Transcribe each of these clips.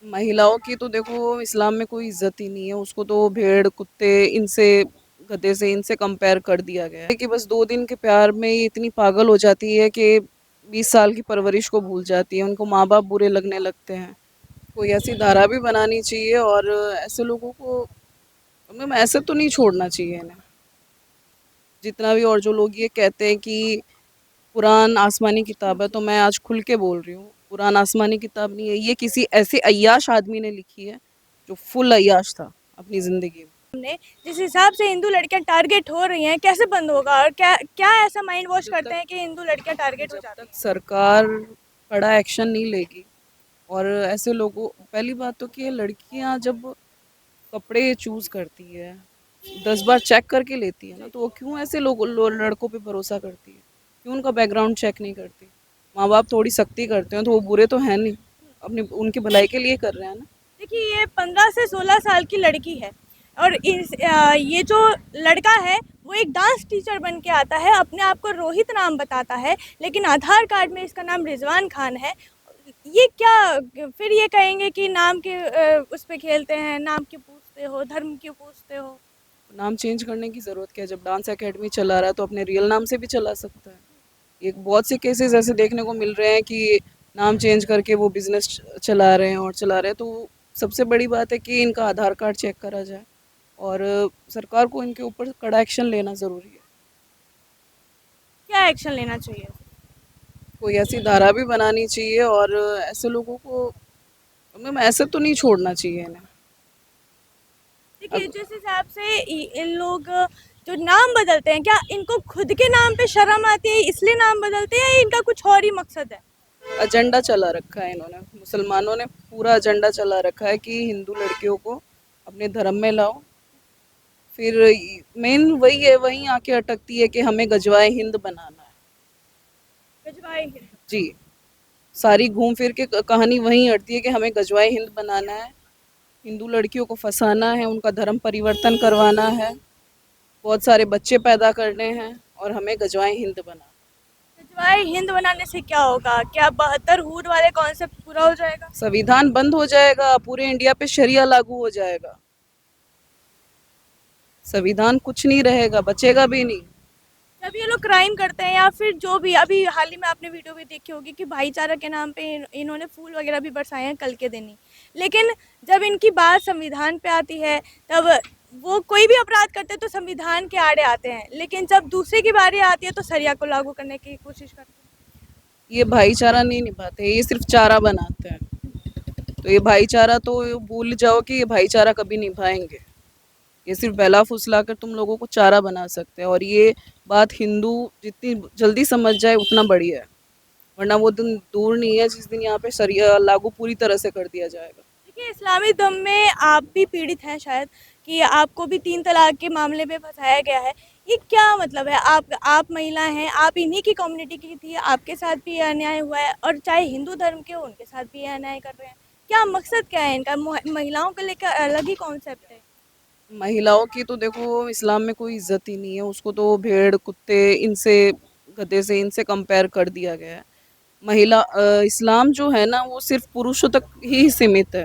महिलाओं की तो देखो इस्लाम में कोई इज्जत ही नहीं है। उसको तो भेड़ कुत्ते इनसे गधे से इनसे कंपेयर कर दिया गया है कि बस 2 दिन के प्यार में ये इतनी पागल हो जाती है कि 20 साल की परवरिश को भूल जाती है। उनको माँ बाप बुरे लगने लगते हैं। कोई ऐसी धारा भी बनानी चाहिए और ऐसे लोगों को मतलब ऐसे तो नहीं छोड़ना चाहिए इन्हें। जितना भी और जो लोग ये कहते हैं कि कुरान आसमानी किताब है, तो मैं आज खुल के बोल रही हूँ, कुरान आसमानी किताब नहीं है। ये किसी ऐसे अय्याश आदमी ने लिखी है जो फुल अय्याश था अपनी ज़िंदगी में। हमने जिस हिसाब से हिंदू लड़कियां टारगेट हो रही हैं, कैसे बंद होगा? और क्या क्या ऐसा माइंड वॉश जब करते तक हैं कि हिंदू लड़कियां टारगेट हो जब जाती तक हैं? सरकार कड़ा एक्शन नहीं लेगी और ऐसे लोगों, पहली बात तो कि ये लड़कियां जब कपड़े चूज करती है 10 बार चेक करके लेती है ना, तो वो क्यों ऐसे लड़कों पे भरोसा करती है? क्यों उनका बैकग्राउंड चेक नहीं करती? माँ बाप थोड़ी सख्ती करते हैं तो वो बुरे तो हैं नहीं, अपनी उनकी भलाई के लिए कर रहे हैं ना। देखिए, ये 15 से 16 साल की लड़की है और ये जो लड़का है वो एक डांस टीचर बन के आता है, अपने आप को रोहित नाम बताता है, लेकिन आधार कार्ड में इसका नाम रिजवान खान है। ये क्या फिर ये कहेंगे कि नाम के उस पे खेलते हैं, नाम क्यों पूछते हो, धर्म क्यों पूछते हो? नाम चेंज करने की ज़रूरत क्या है? जब डांस एकेडमी चला रहा है तो अपने रियल नाम से भी चला सकता है। एक बहुत से केसेस ऐसे देखने को मिल रहे हैं कि नाम चेंज करके वो बिजनेस चला रहे हैं और चला रहे हैं। तो सबसे बड़ी बात है कि इनका आधार कार्ड चेक करा जाए और सरकार को इनके ऊपर कड़ा एक्शन लेना ज़रूरी है। क्या एक्शन लेना चाहिए? कोई ऐसी धारा भी बनानी चाहिए और ऐसे लोगों को मतलब ऐसे तो नहीं छोड़ना चाहिए इन्हें। देखिए, अब जिस हिसाब से इन लोग जो नाम बदलते हैं, क्या इनको खुद के नाम पे शर्म आती है इसलिए नाम बदलते हैं, या इनका कुछ और ही मकसद है? एजेंडा चला रखा है इन्होंने, मुसलमानों ने पूरा एजेंडा चला रखा है कि हिंदू लड़कियों को अपने धर्म में लाओ। फिर मेन वही है, वहीं आके अटकती है कि हमें गजवाए हिंद बनाना है। भिजवाए हैं। जी, सारी घूम फिर के कहानी वहीं अड़ती है कि हमें गजवाए हिंद बनाना है, हिंदू लड़कियों को फंसाना है, उनका धर्म परिवर्तन करवाना है, बहुत सारे बच्चे पैदा करने हैं और हमें गजवाए हिंद बनाना है। भिजवाए हिंद बनाने से क्या होगा? क्या 72 हूर वाले कॉन्सेप्ट पूरा हो जाएगा? संविधान बंद हो जाएगा, पूरे इंडिया पे शरिया लागू हो जाएगा, संविधान कुछ नहीं रहेगा, बचेगा भी नहीं। जब ये लोग क्राइम करते हैं, या फिर जो भी अभी हाल ही में आपने वीडियो भी देखी होगी कि भाईचारा के नाम पे इन्होंने फूल वगैरह भी बरसाए हैं कल के दिन ही, लेकिन जब इनकी बात संविधान पे आती है, तब वो कोई भी अपराध करते हैं तो संविधान के आड़े आते हैं, लेकिन जब दूसरे की बारी आती है तो सरिया को लागू करने की कोशिश करते हैं। ये भाईचारा नहीं निभाते, ये सिर्फ चारा बनाते हैं। तो ये भाईचारा तो भूल जाओ कि ये भाईचारा कभी निभाएंगे। ये सिर्फ बहला फुसला कर तुम लोगों को चारा बना सकते हैं और ये बात हिंदू जितनी जल्दी समझ जाए उतना बढ़िया है, वरना वो दिन दूर नहीं है जिस दिन यहाँ पे शरिया लागू पूरी तरह से कर दिया जाएगा। देखिए, इस्लामी धर्म में आप भी पीड़ित हैं शायद, कि आपको भी 3 तलाक के मामले में फँसाया गया है। ये क्या मतलब है? आप महिला हैं, आप इन्हीं की कम्युनिटी की थी, आपके साथ भी ये अन्याय हुआ है, और चाहे हिंदू धर्म के हो, उनके साथ भी ये अन्याय कर रहे हैं। क्या मकसद क्या है इनका? महिलाओं को लेकर अलग ही कॉन्सेप्ट है। महिलाओं की तो देखो इस्लाम में कोई इज्जत ही नहीं है। उसको तो भेड़ कुत्ते इनसे गधे से इनसे कंपेयर कर दिया गया है। इस्लाम जो है ना वो सिर्फ पुरुषों तक ही सीमित है,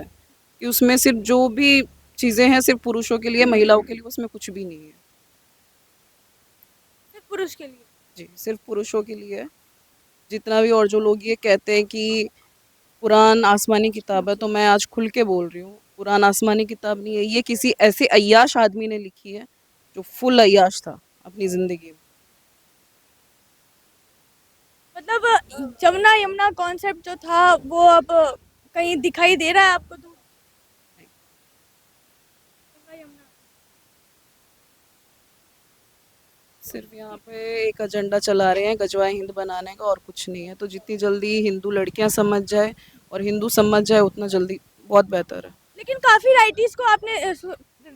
कि उसमें सिर्फ जो भी चीज़ें हैं सिर्फ पुरुषों के लिए, महिलाओं के लिए उसमें कुछ भी नहीं है। सिर्फ पुरुष के लिए। जी, सिर्फ पुरुषों के लिए है। जितना भी और जो लोग ये कहते हैं कि कुरान आसमानी किताब है, तो मैं आज खुल के बोल रही हूँ, कुरान आसमानी किताब नहीं है। ये किसी ऐसे अय्याश आदमी ने लिखी है जो फुल अय्याश था अपनी ज़िंदगी में। मतलब जमुना यमुना कॉन्सेप्ट जो था वो अब कहीं दिखाई दे रहा है आपको दूर? गंगा यमुना। सिर्फ यहाँ पे एक एजेंडा चला रहे हैं गजवाए हिंद बनाने का और कुछ नहीं है। तो जितनी जल्दी हिंदू लड़कियां समझ जाए और हिंदू समझ जाए उतना जल्दी बहुत बेहतर है। लेकिन काफ़ी राइटिस्ट को आपने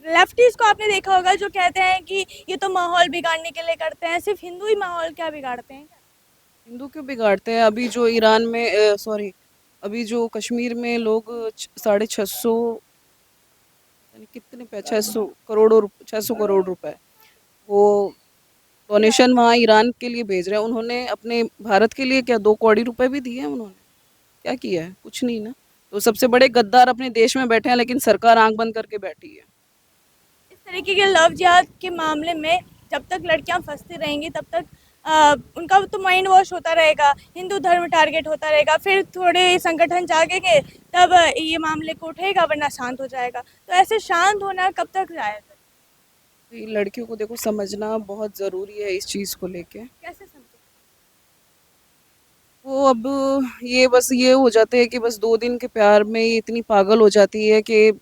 लेफ्टिस्ट को आपने देखा होगा जो कहते हैं कि ये तो माहौल बिगाड़ने के लिए करते हैं। सिर्फ हिंदू ही माहौल क्या बिगाड़ते हैं क्या? हिंदू क्यों बिगाड़ते हैं? अभी जो ईरान में सॉरी, अभी जो कश्मीर में लोग 650 यानी कितने पे 600 करोड़ रुपए वो डोनेशन वहाँ ईरान के लिए भेज रहे हैं। उन्होंने अपने भारत के लिए क्या 2 कौड़ी रुपए भी दिए हैं उन्होंने? क्या किया है? कुछ नहीं ना। तो सबसे बड़े गद्दार अपने देश में बैठे हैं, लेकिन सरकार आंख बंद करके बैठी है। इस तरीके के लव जिहाद के मामले में जब तक लड़कियां फंसती रहेंगी तब तक उनका तो माइंड वॉश होता रहेगा, हिंदू धर्म टारगेट होता रहेगा, फिर थोड़े संगठन जागेंगे तब ये मामले को उठेगा, वरना शांत हो जाएगा। तो ऐसे शांत होना कब तक जाएगा? तो ये लड़कियों को देखो समझना बहुत ज़रूरी है इस चीज़ को लेके। कैसे समझे? वो अब ये बस ये हो जाते हैं कि बस 2 दिन के प्यार में ये इतनी पागल हो जाती है कि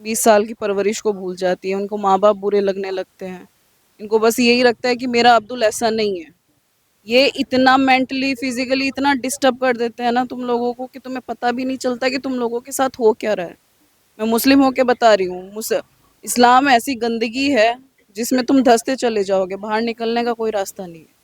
20 साल की परवरिश को भूल जाती है। उनको माँ बाप बुरे लगने लगते हैं। इनको बस यही लगता है कि मेरा अब्दुल ऐसा नहीं है। ये इतना मेंटली फिजिकली इतना डिस्टर्ब कर देते हैं ना तुम लोगों को कि तुम्हें पता भी नहीं चलता कि तुम लोगों के साथ हो क्या रहा है। मैं मुस्लिम होके बता रही हूँ, इस्लाम ऐसी गंदगी है जिसमें तुम धंसते चले जाओगे, बाहर निकलने का कोई रास्ता नहीं है।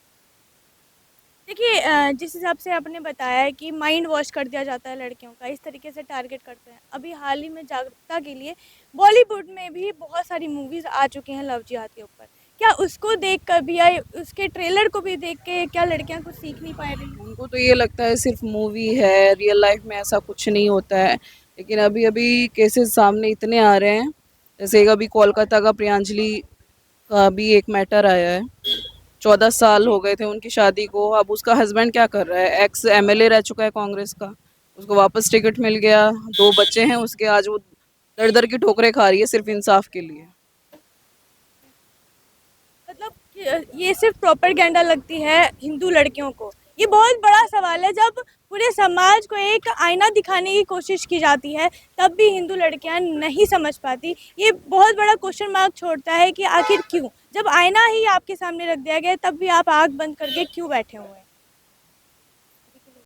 देखिए जिस हिसाब से आपने बताया है कि माइंड वॉश कर दिया जाता है लड़कियों का, इस तरीके से टारगेट करते हैं। अभी हाल ही में जागरूकता के लिए बॉलीवुड में भी बहुत सारी मूवीज़ आ चुकी हैं लव जिहाद के ऊपर। क्या उसको देख कर भी या उसके ट्रेलर को भी देख के क्या लड़कियां कुछ सीख नहीं पा रही हैं? उनको तो ये लगता है सिर्फ मूवी है, रियल लाइफ में ऐसा कुछ नहीं होता है। लेकिन अभी अभी केसेस सामने इतने आ रहे हैं, जैसे एक अभी कोलकाता का प्रियांजलि का भी एक मैटर आया है। 14 साल हो गए थे उनकी शादी को। अब उसका हस्बैंड क्या कर रहा है, एक्स एमएलए रह चुका है कांग्रेस का, उसको वापस टिकट मिल गया, 2 बच्चे हैं उसके। आज वो दर दर की ठोकरें खा रही है सिर्फ इंसाफ के लिए। मतलब ये सिर्फ प्रोपेगेंडा लगती है हिंदू लड़कियों को। ये बहुत बड़ा सवाल है, जब पूरे समाज को एक आईना दिखाने की कोशिश की जाती है तब भी हिंदू लड़कियां नहीं समझ पाती। ये बहुत बड़ा क्वेश्चन मार्क छोड़ता है कि आखिर क्यों, जब आईना ही आपके सामने रख दिया गया है, तब भी आप आंख बंद करके क्यों बैठे हुए हैं?